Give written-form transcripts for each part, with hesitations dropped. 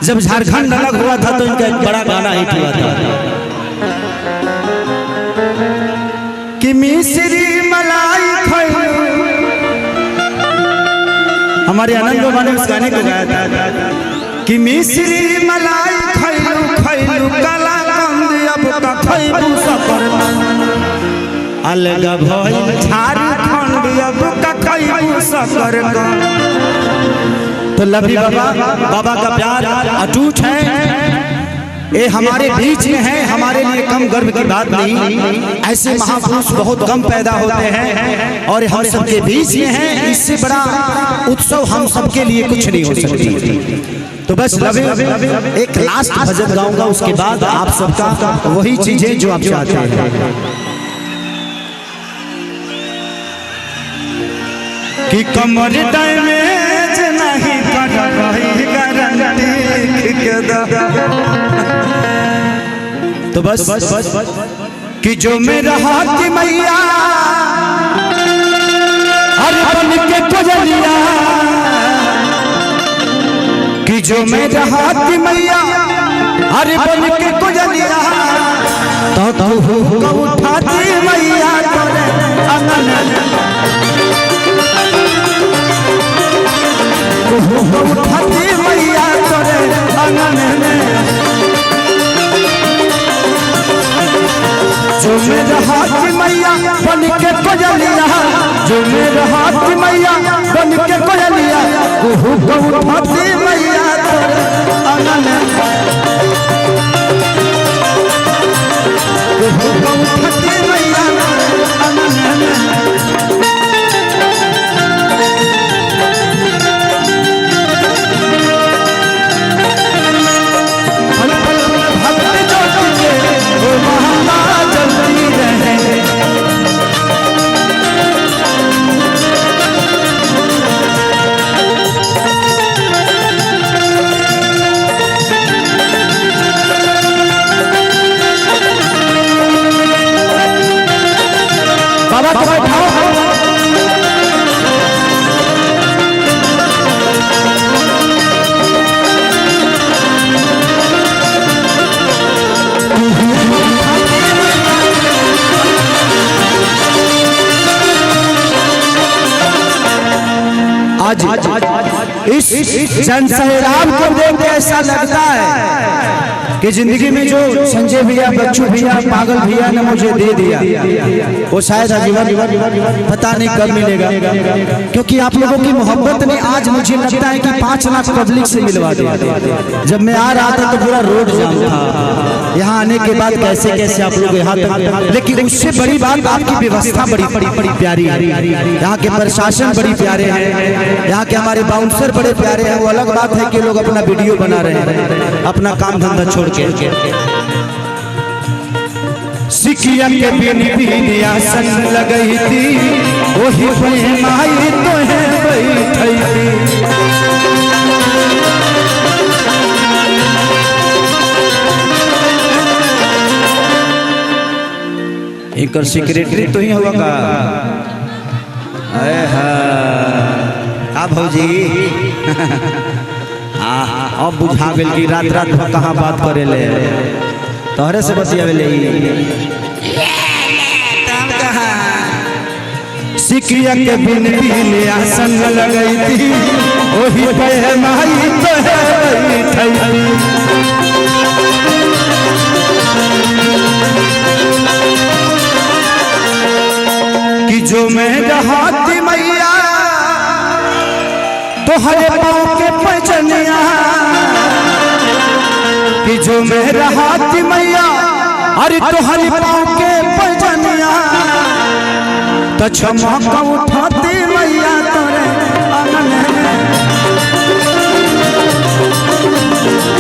जब झारखंड अलग हुआ था तो इनका एक बड़ा गाना हिट हुआ था कि मिश्री मलाई खैलू। हमारे आनंद बाबा ने उस गाने को गाया था कि मिश्री मलाई खैलू खैलू काला कंद अब का खैलू सफर अलग भइल झारखंड अब का खैलू सफर। तो लभी बाबा का प्यार अटूट है, ये हमारे बीच में है, हमारे लिए कम गर्व की बात नहीं। ऐसे महापुरुष बहुत कम पैदा होते हैं और हम सबके बीच में हैं। इससे बड़ा उत्सव हम सबके लिए कुछ नहीं हो सकती। तो बस एक लास्ट भजन गाऊंगा, उसके बाद आप सबका वही चीजें जो आप चाहते हैं। कि कमर डैमेज नहीं कर पाई गारंटी के दा। तो बस कि जो मेरा हाथ मैया हर बन के कोजलिया, कि जो मेरा हाथ मैया हर बन के कोजलिया, तो उठाती मैया तोरे अंगन उठाती मैया तोरे अंगन में। जो मेरा हाथ मैया बन के कोजलिया, जो मेरा हाथ मैया बन के कोजलिया, उठाती मैया तोरे अंगन में। उठाती मैया अंगन में। आज इस जनसहराम को देख के ऐसा लगता है कि जिंदगी में जो संजय भैया, बच्चू भैया, पागल भैया ने मुझे दे दिया वो शायद आजीवन पता नहीं कब मिलेगा। क्योंकि आप लोगों की मोहब्बत ने आज मुझे लगता है कि 5 लाख पब्लिक से मिलवा दिया। जब मैं आ रहा था तो पूरा रोड जाम था। यहाँ आने के बाद कैसे कैसे आप लोग यहाँ तक, लेकिन उससे बड़ी बात आपकी व्यवस्था बड़ी प्यारी है। यहाँ के प्रशासन बड़ी प्यारे हैं, यहाँ के हमारे बाउंसर बड़े प्यारे हैं। वो अलग बात है कि लोग अपना वीडियो बना रहे हैं अपना काम धंधा छोड़ के। सिकिया के बिन आसन लगई थी, वही माई तो है बैठी थी। एक सेक्रेटरी तो ही होगा का? हाँ भौजी अब बुझा गल कि रात रात में कहाँ बात करे ले, तोहरे से बतियावे ले। सिकिया के बिन आसन लगई थी, वही पे माई तो है बैठी थी। कि जो मेरा हाथ मैया तो हरे पाँव के पहचनिया, कि जो मेरा हाथ मैया अरे तो हरे पाँव के पहचनिया, तो क्षमा उठाती मैया तोरे अंगन में।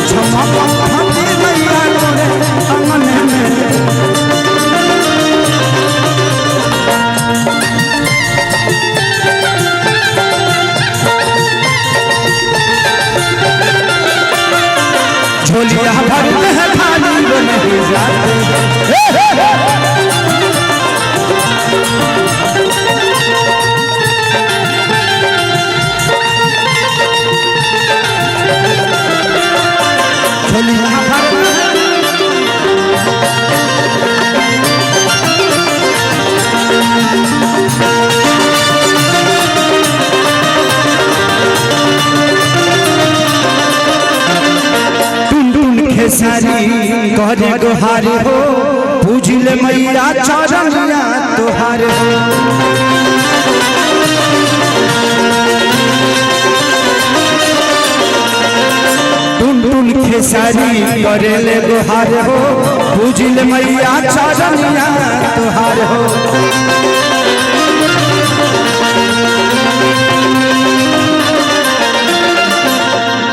क्षमा उठाती मैया तोरे अंगन में। झोलिया भर में खाली नहीं जाती। सारी करे गुहारी हो पूजिले मैया चरनिया तुहार हो। टुन टुन खेसारी करेले गुहार हो पूजिले मैया चरनिया तुहार हो।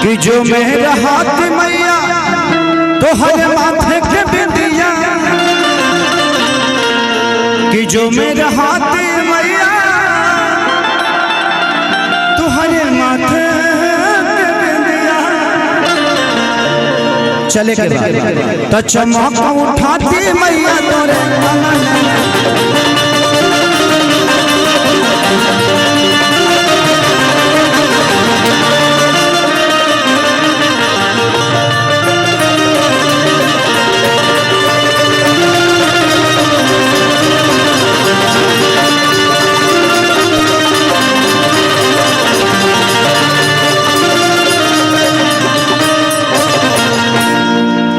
कि जो मेरा हाथ मैया तो हर माथे के बिंदिया, कि जो मेरा हाथ मैया तो हर माथे के बिंदिया। चले के बाद तो चमक उठाती मैया तोरे